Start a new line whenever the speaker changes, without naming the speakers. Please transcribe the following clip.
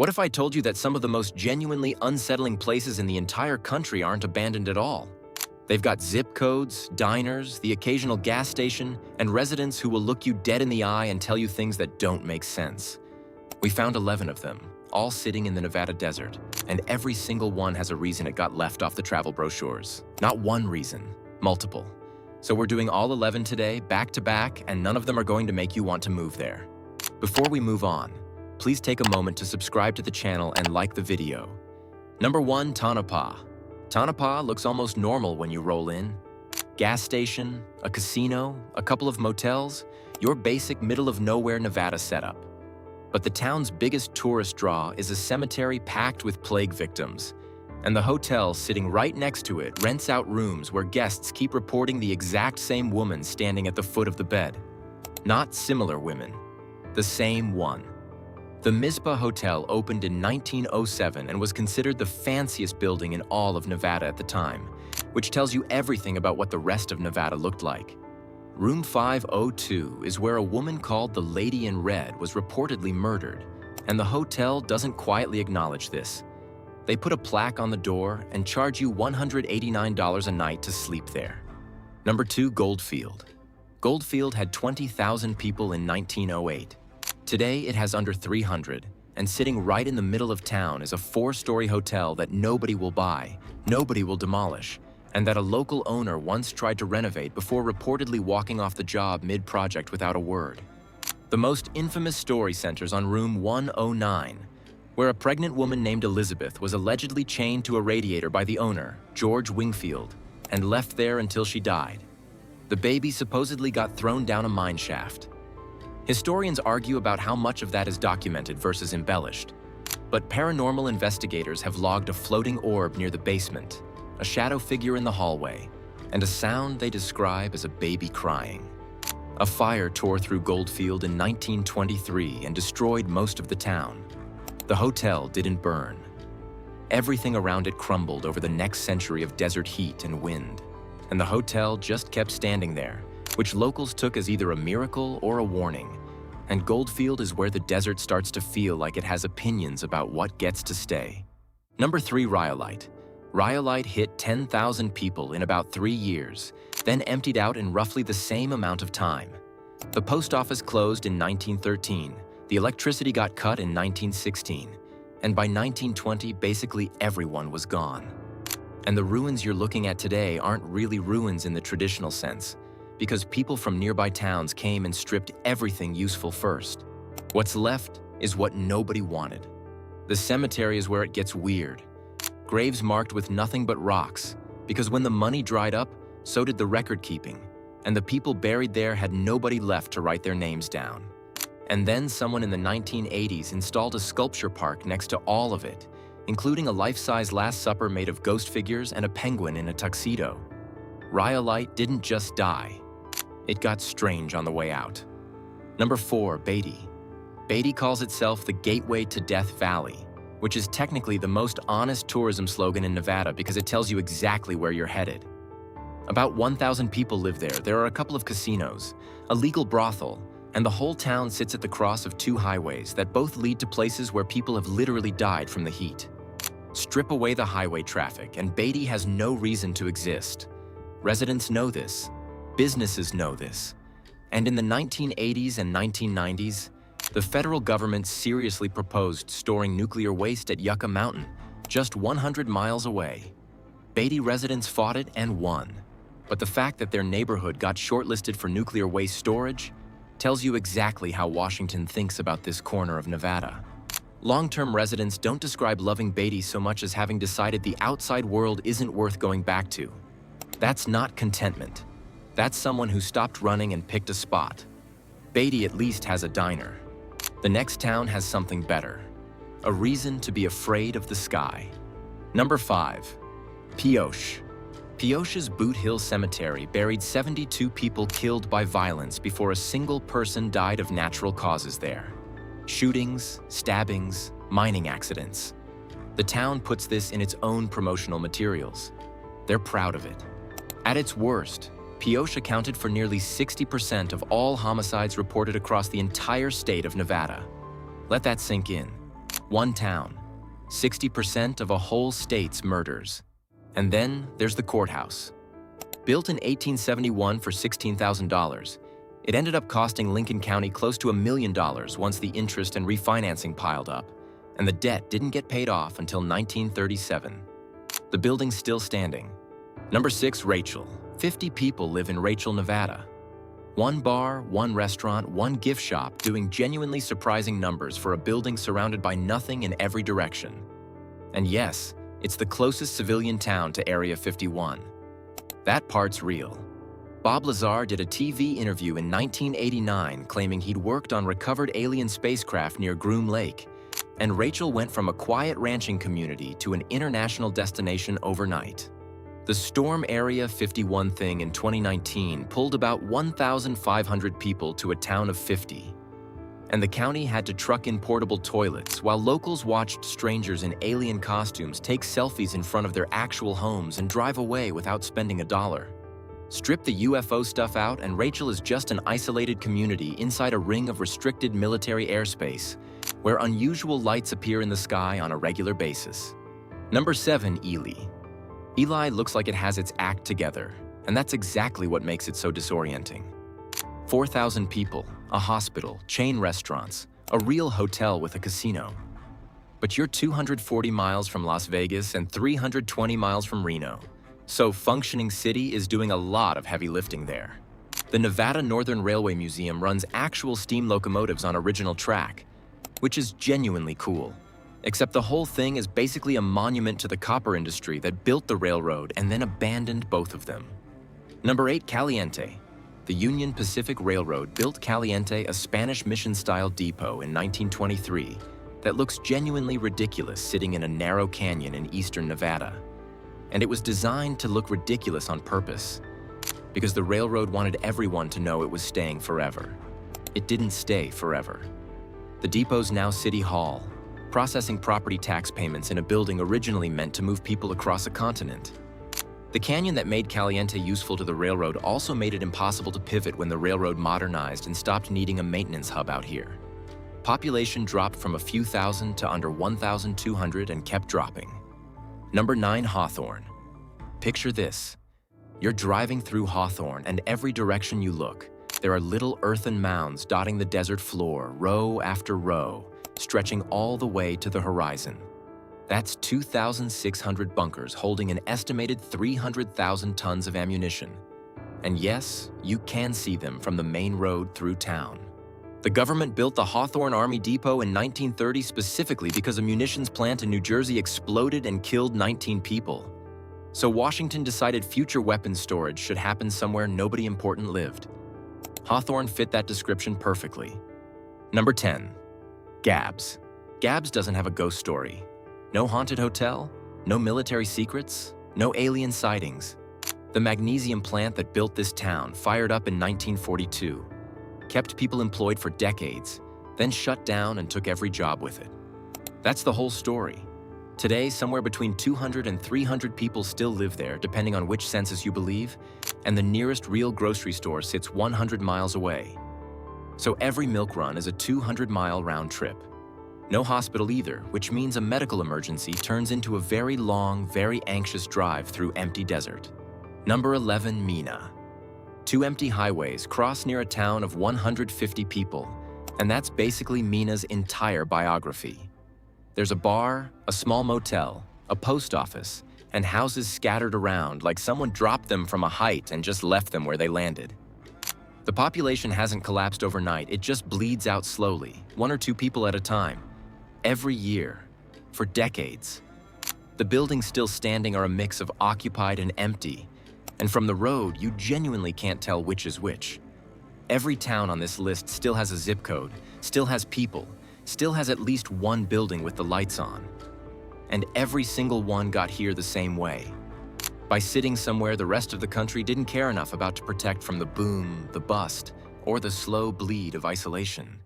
What if I told you that some of the most genuinely unsettling places in the entire country aren't abandoned at all? They've got zip codes, diners, the occasional gas station, and residents who will look you dead in the eye and tell you things that don't make sense. We found 11 of them, all sitting in the Nevada desert, and every single one has a reason it got left off the travel brochures. Not one reason, multiple. So we're doing all 11 today, back to back, and none of them are going to make you want to move there. Before we move on, please take a moment to subscribe to the channel and like the video. Number 1, Tonopah. Tonopah looks almost normal when you roll in. Gas station, a casino, a couple of motels, your basic middle-of-nowhere Nevada setup. But the town's biggest tourist draw is a cemetery packed with plague victims. And the hotel sitting right next to it rents out rooms where guests keep reporting the exact same woman standing at the foot of the bed. Not similar women, the same one. The Mizpah Hotel opened in 1907 and was considered the fanciest building in all of Nevada at the time, which tells you everything about what the rest of Nevada looked like. Room 502 is where a woman called the Lady in Red was reportedly murdered, and the hotel doesn't quietly acknowledge this. They put a plaque on the door and charge you $189 a night to sleep there. Number 2, Goldfield. Goldfield had 20,000 people in 1908. Today, it has under 300, and sitting right in the middle of town is a 4-story hotel that nobody will buy, nobody will demolish, and that a local owner once tried to renovate before reportedly walking off the job mid-project without a word. The most infamous story centers on room 109, where a pregnant woman named Elizabeth was allegedly chained to a radiator by the owner, George Wingfield, and left there until she died. The baby supposedly got thrown down a mine shaft. Historians argue about how much of that is documented versus embellished. But paranormal investigators have logged a floating orb near the basement, a shadow figure in the hallway, and a sound they describe as a baby crying. A fire tore through Goldfield in 1923 and destroyed most of the town. The hotel didn't burn. Everything around it crumbled over the next century of desert heat and wind, and the hotel just kept standing there, which locals took as either a miracle or a warning. And Goldfield is where the desert starts to feel like it has opinions about what gets to stay. Number 3, Rhyolite. Rhyolite hit 10,000 people in about 3 years, then emptied out in roughly the same amount of time. The post office closed in 1913, the electricity got cut in 1916, and by 1920, basically everyone was gone. And the ruins you're looking at today aren't really ruins in the traditional sense, because people from nearby towns came and stripped everything useful first. What's left is what nobody wanted. The cemetery is where it gets weird. Graves marked with nothing but rocks, because when the money dried up, so did the record keeping, and the people buried there had nobody left to write their names down. And then someone in the 1980s installed a sculpture park next to all of it, including a life-size Last Supper made of ghost figures and a penguin in a tuxedo. Rhyolite didn't just die. It got strange on the way out. Number 4, Beatty. Beatty calls itself the Gateway to Death Valley, which is technically the most honest tourism slogan in Nevada because it tells you exactly where you're headed. About 1,000 people live there. There are a couple of casinos, a legal brothel, and the whole town sits at the cross of 2 highways that both lead to places where people have literally died from the heat. Strip away the highway traffic, and Beatty has no reason to exist. Residents know this. Businesses know this. And in the 1980s and 1990s, the federal government seriously proposed storing nuclear waste at Yucca Mountain, just 100 miles away. Beatty residents fought it and won. But the fact that their neighborhood got shortlisted for nuclear waste storage tells you exactly how Washington thinks about this corner of Nevada. Long-term residents don't describe loving Beatty so much as having decided the outside world isn't worth going back to. That's not contentment. That's someone who stopped running and picked a spot. Beatty at least has a diner. The next town has something better. A reason to be afraid of the sky. Number 5, Pioche. Pioche's Boot Hill Cemetery buried 72 people killed by violence before a single person died of natural causes there. Shootings, stabbings, mining accidents. The town puts this in its own promotional materials. They're proud of it. At its worst, Pioche accounted for nearly 60% of all homicides reported across the entire state of Nevada. Let that sink in. One town, 60% of a whole state's murders. And then there's the courthouse. Built in 1871 for $16,000, it ended up costing Lincoln County close to $1 million once the interest and refinancing piled up, and the debt didn't get paid off until 1937. The building's still standing. Number 6, Rachel. 50 people live in Rachel, Nevada. One bar, one restaurant, one gift shop doing genuinely surprising numbers for a building surrounded by nothing in every direction. And yes, it's the closest civilian town to Area 51. That part's real. Bob Lazar did a TV interview in 1989 claiming he'd worked on recovered alien spacecraft near Groom Lake, and Rachel went from a quiet ranching community to an international destination overnight. The Storm Area 51 thing in 2019 pulled about 1,500 people to a town of 50. And the county had to truck in portable toilets while locals watched strangers in alien costumes take selfies in front of their actual homes and drive away without spending $1. Strip the UFO stuff out and Rachel is just an isolated community inside a ring of restricted military airspace, where unusual lights appear in the sky on a regular basis. Number 7, Ely. Ely looks like it has its act together, and that's exactly what makes it so disorienting. 4,000 people, a hospital, chain restaurants, a real hotel with a casino. But you're 240 miles from Las Vegas and 320 miles from Reno, so functioning city is doing a lot of heavy lifting there. The Nevada Northern Railway Museum runs actual steam locomotives on original track, which is genuinely cool. Except the whole thing is basically a monument to the copper industry that built the railroad and then abandoned both of them. Number 8, Caliente. The Union Pacific Railroad built Caliente, a Spanish mission-style depot in 1923 that looks genuinely ridiculous sitting in a narrow canyon in eastern Nevada. And it was designed to look ridiculous on purpose, because the railroad wanted everyone to know it was staying forever. It didn't stay forever. The depot's now City Hall, processing property tax payments in a building originally meant to move people across a continent. The canyon that made Caliente useful to the railroad also made it impossible to pivot when the railroad modernized and stopped needing a maintenance hub out here. Population dropped from a few thousand to under 1,200 and kept dropping. Number 9, Hawthorne. Picture this. You're driving through Hawthorne, and every direction you look, there are little earthen mounds dotting the desert floor, row after row, stretching all the way to the horizon. That's 2,600 bunkers holding an estimated 300,000 tons of ammunition. And yes, you can see them from the main road through town. The government built the Hawthorne Army Depot in 1930 specifically because a munitions plant in New Jersey exploded and killed 19 people. So Washington decided future weapons storage should happen somewhere nobody important lived. Hawthorne fit that description perfectly. Number 10, Gabbs. Gabbs doesn't have a ghost story. No haunted hotel, no military secrets, no alien sightings. The magnesium plant that built this town fired up in 1942, kept people employed for decades, then shut down and took every job with it. That's the whole story. Today, somewhere between 200 and 300 people still live there, depending on which census you believe, and the nearest real grocery store sits 100 miles away. So every milk run is a 200-mile round trip. No hospital either, which means a medical emergency turns into a very long, very anxious drive through empty desert. Number 11, Mina. 2 empty highways cross near a town of 150 people, and that's basically Mina's entire biography. There's a bar, a small motel, a post office, and houses scattered around like someone dropped them from a height and just left them where they landed. The population hasn't collapsed overnight, it just bleeds out slowly, 1 or 2 people at a time. Every year, for decades. The buildings still standing are a mix of occupied and empty, and from the road, you genuinely can't tell which is which. Every town on this list still has a zip code, still has people, still has at least one building with the lights on. And every single one got here the same way. By sitting somewhere the rest of the country didn't care enough about to protect from the boom, the bust, or the slow bleed of isolation.